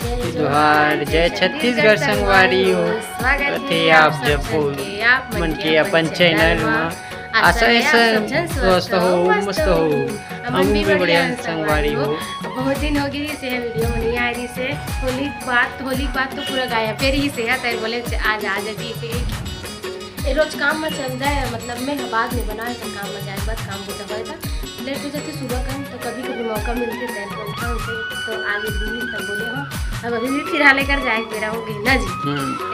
जोहार जय छत्तीसगढ़ संगवारी हो। स्वागत है आप जब मन के अपन चैनल में आशा ऐसा स्वस्थ हो मस्त हो हम भी बढ़िया संगवारी हो। बहुत दिन हो गई से वीडियो में नहीं आ रही से होली की बात तो पूरा गाया फिर ही से है बोले आज आ जाती से रोज काम में चल जाए मतलब मैं बाद में बनाए था काम में जाए बस काम को दबाए था लेट हो जाती सुबह का तो कभी कभी मौका मिलते टेलीफोन था उनसे तो आगे भी तब बोले हो अब अभी भी फिर लेकर जाए मेरा हो गई ना जी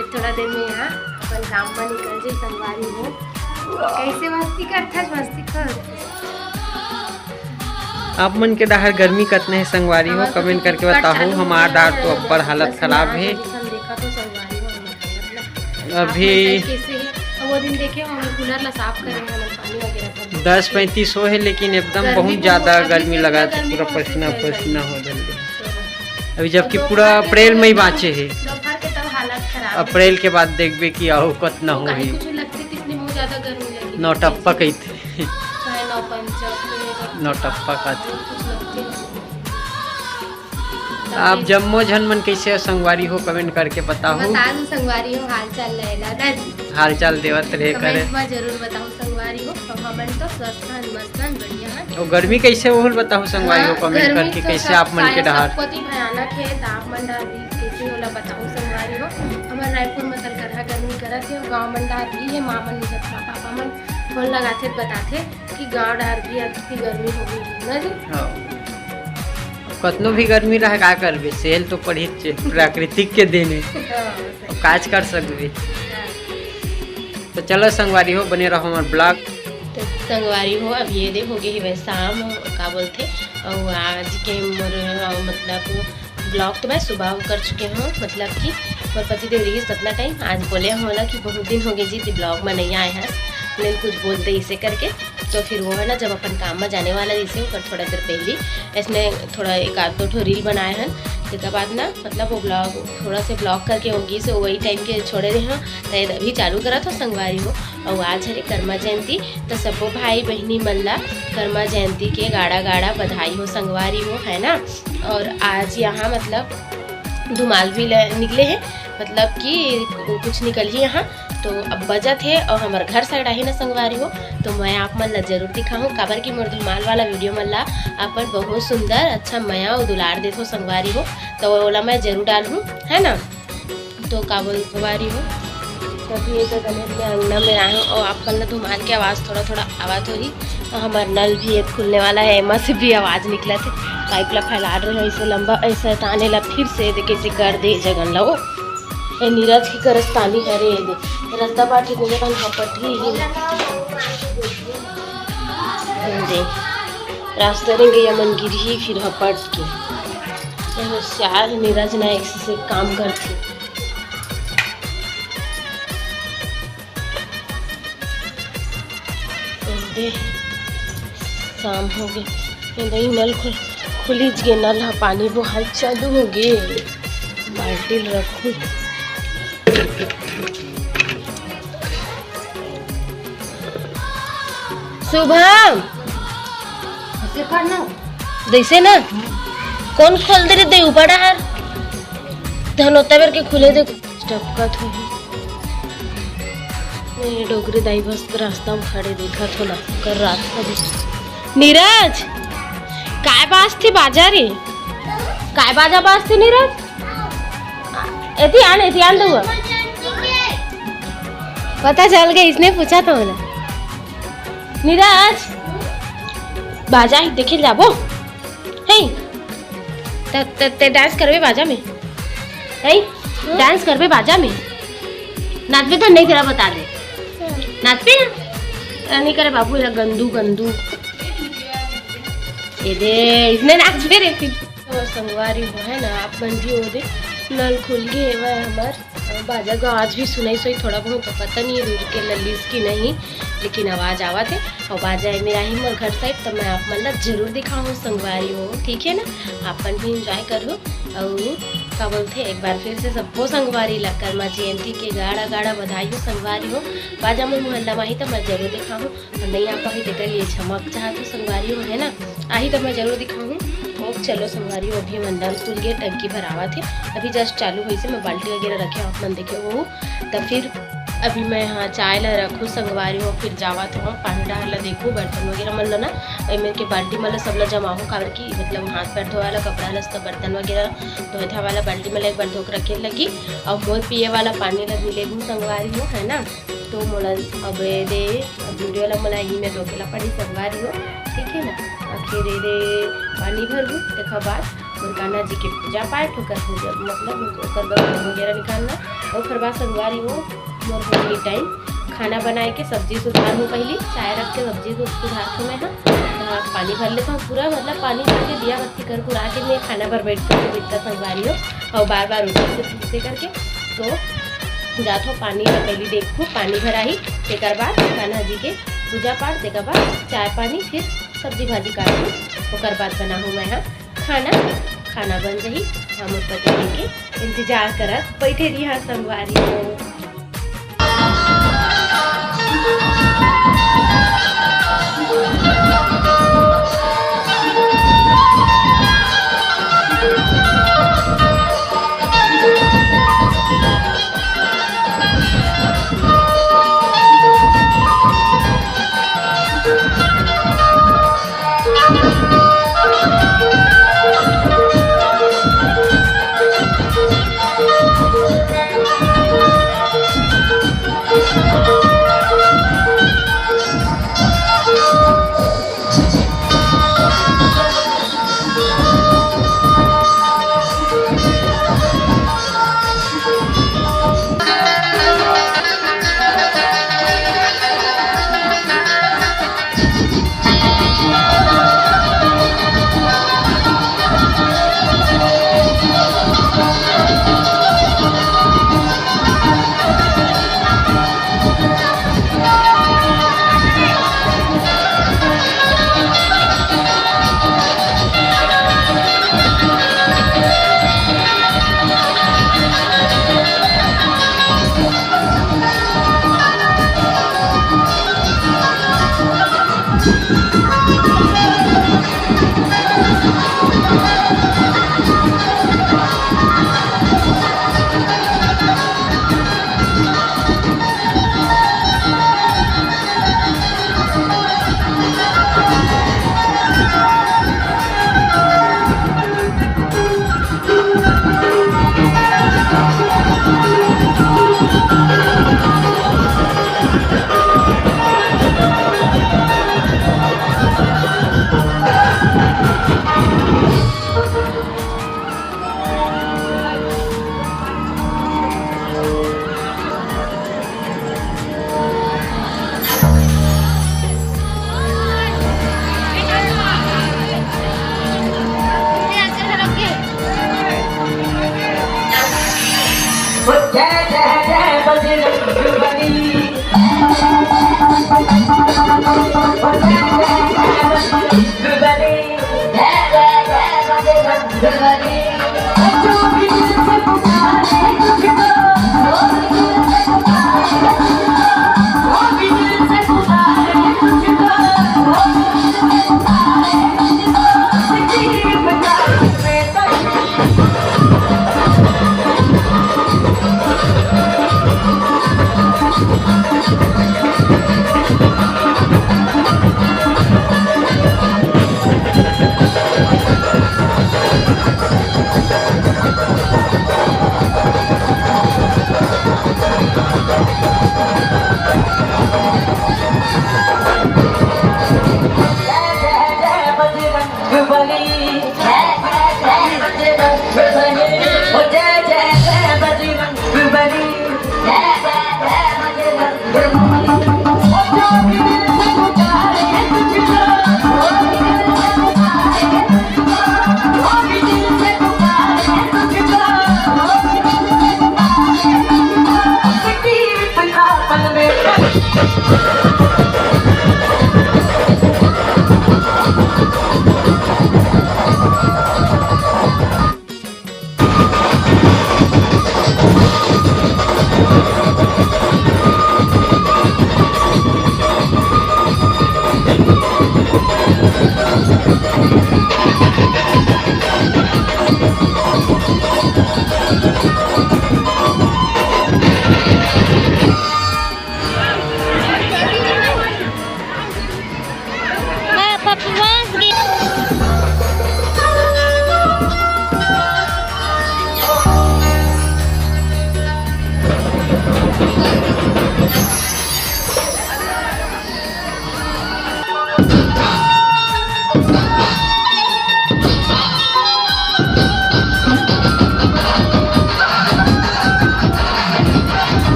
एक थोड़ा देर में यहाँ अपन काम में निकल जाए संगवारी हो कैसे मस्ती करता मस्ती कर आप मन के डाहर गर्मी कतने है संगवारी हो कमेंट करके बताओ। हमारा डाहर तो अब्बड़ हालत खराब है अभी वो दिन देखे हम कूलर ला साफ करेंगे पानी वगैरह 10:35 हो है लेकिन एकदम बहुत ज़्यादा गर्मी लगा था पूरा पसीना पसीना हो जल्दी। अभी जबकि पूरा अप्रैल में ही बाँचे है अप्रैल के बाद देखबे कि आओ कतना हो है नौटप्पा कही थे नौटप्पा का थे। आप जम्मो झन मन कैसे संगवारी हो कमेंट करके बताओ। संगवारी हो हाल चाल हाल चाल देवत रहे करे जरूर बताओ संगवारी हो हमन तो स्वस्थ मस्त बढ़िया है। और गर्मी कैसे वो बताओ संगवारी हो कमेंट करके कैसे आप मन के डहार भयानक है तापमान कैसे होला बताओ संगवारी हो। हमारे रायपुर में तलकरहा गर्मी करत है गाँव मन डहार भी है माँ मन पापा मन फोन लगाते बताते कि गाँव डहार भी अच्छी गर्मी हो गई ना जी। कतनो भी गर्मी रहे का करबे सेल तो पड़ी प्राकृतिक के देने काज कर सकबे। तो चलो संगवारी हो बने रहो हमारे ब्लॉग। तो संगवारी हो अब ये देखो गए वह शाम का बोलते और आज के मतलब ब्लॉग तो मैं सुबह कर चुके हूँ मतलब कि मेरे पति देव रही सतना टाइम आज बोले होला कि बहुत दिन हो गए जी ब्लॉग में नहीं आए हैं नहीं कुछ बोलते इसे करके। तो फिर वो है ना जब अपन काम में जाने वाला जैसे ऊपर थोड़ा देर पहले इसने थोड़ा एक आध दो रील बनाए हैं उसके बाद ना मतलब वो ब्लॉग थोड़ा से ब्लॉग करके होंगी से वही टाइम के छोड़े रहे हैं तो अभी चालू करा था संगवारी हो। और आज है कर्मा जयंती तो सबो भाई बहनी मल्ला कर्मा जयंती के गाड़ा गाड़ा बधाई हो संगवारी हो है ना। और आज यहाँ मतलब धुमाल भी निकले हैं मतलब कि कुछ निकलिए यहाँ तो अब बजत है और हमारे घर साइड आई ना संगवारी हो तो मैं आप मन ला जरूर दिखाऊँ काबर की मोर धुमाल वाला वीडियो मन ला अपन बहुत सुंदर अच्छा मया और दुलार देते संगवारी हो तो ओला मैं जरूर डालूँ है ना। तो काबुल संगवारी हो तभी ये तो गणेश के अंगना में आए हूँ और आप मन ला धुमाल की आवाज़ थोड़ा आवाज़ हो रही और हमारा नल भी एक खुलने वाला है एमा से भी आवाज़ निकला थे पाइप ला फैला रहे हैं ऐसे लंबा ऐसा ताने ला फिर से कैसे कर दे जगन ला वो नीरज की करस्तानी है रे रास्ता पाठी को जगह हपटी ही रास्ते रहेंगे या मन गिर ही फिर हपट के होशियार नीरज ना एक से काम करती शाम हो गए नहीं नल खुली गए नल पानी बहाल चालू हो गए बाल्टी रखू शुभम जैसे ना कौन खोल दे रहे ऊपर यार धनोता बेर के खुले देखो टपकत हो डोगरी दाई बस रास्ता में खड़े देखा थो ना कर रास्ता नीरज काय बाज थी बाजा रे काय बाजा बाज थी नीरज एती आन दो पता चल गया इसने पूछा था बोला नीरज बाजा ही देखे जाबो है ते डांस करबे बाजा में है डांस करबे बाजा में नाचबे तो नहीं तेरा बता दे नाचबे ना नहीं करे बाबू ये गंदू गंदू ये दे इसने नाचबे रे फिर संगवारी हो है ना आप बंदी हो दे नल खुल गए है हमार बाजा का आवाज़ भी सुनाई सोई थोड़ा बहुत तो पता नहीं है दूर के लल्लीस की नहीं लेकिन आवाज़ आवा थे और बाजा है मेरा ही मोर घर साइड तो मैं आप मतलब जरूर दिखाऊँ संगवारी हो ठीक है ना आपन भी इंजॉय करो। और क्या बोलते एक बार फिर से सबको संगवारी ला कर्मा जयंती के गाड़ा गाड़ा बधाई हो संगवारी हो बाजा में मोहल्ला माही तो मैं जरूर दिखाऊँ और नहीं आप ही देख लिए चमक चाह तो संगवारी हो है ना आई तो मैं जरूर दिखाऊँ। चलो संगवारी अभी मन नल खुल गए, टंकी भरावा थे, अभी जस्ट चालू हुई से मैं बाल्टी वगैरह रखे आप मन देखे वो। तब फिर अभी मैं यहाँ चाय ला रखूँ संगवारी हो, फिर जावा तो हम पानी डाल ला देखूँ बर्तन वगैरह मन ला ना मेरे के बाल्टी मतलब सब ला जमा हो काबर की मतलब हाथ पैर धोए वाला कपड़ा लस्ता बर्तन वगैरह धोए वाला बाल्टी में एक बार धोक रखे लगी। और मोर पिए वाला पानी ला भी ले लूँ संगवारी हो है ना। तो मोला अब दे वीडियो ला मला ही में धोकेला पड़ी संगवारी हो, ठीक है ना। फिर दे पानी भरूँ देखा बाद और कान्हा जी के पूजा पाठ होकर पूजा मतलब बर्तन वगैरह निकालना। और फिर बाद संगवारी हो मोर होने टाइम खाना बनाए के सब्जी सुधार हूँ, पहले चाय रख के सब्जी को सुधार हूँ मैं। हाँ तो पानी भर लेता हूँ पूरा मतलब पानी भर के दिया बत्ती कर पूरा के मैं खाना भर बैठती हूँ इतना संगवारी हो। और बार बार उठे से पीछे करके तो जाता हूँ पानी में पहले देखूँ पानी भरा ही एक बाद कान्हा जी के पूजा पाठ देखा बाद चाय पानी फिर सब्जी भाजी काटूँ और बाद बना हूँ मैं यहाँ खाना बन रही। हम पति के इंतजार करत बैठे रही हाँ संगवारी हो।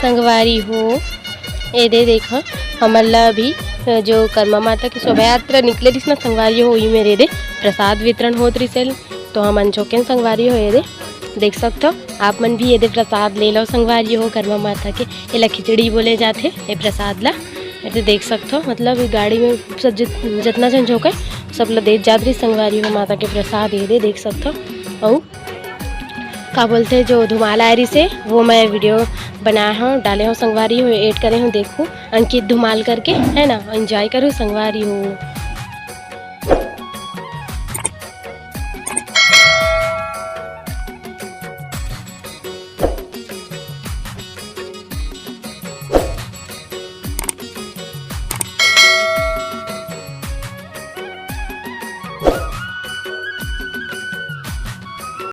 संगवारी हो ये दे देखो हमला भी जो कर्मा माता की शोभा यात्रा निकले दिस ना संगवारी हो ही मेरे दे प्रसाद वितरण होत रिसेल तो हम अनचोके संगवारी हो ये दे देख सकते हो आप मन भी ये दे प्रसाद ले लो संगवारी हो कर्मा माता के ये ला खिचड़ी बोले जाते ये प्रसाद ला ये देख सकते हो मतलब गाड़ी में सब जितना जन झोंके सब ला दे जात रही संगवारी हो माता के प्रसाद ये दे देख सकते हो। और का बोलते जो धुमाल आ रही से वो मैं वीडियो बनाया हूँ डाले हूँ संगवारी हो ऐड करे हूँ देखूँ अंकित धुमाल करके है ना एंजॉय करूँ संगवारी हो।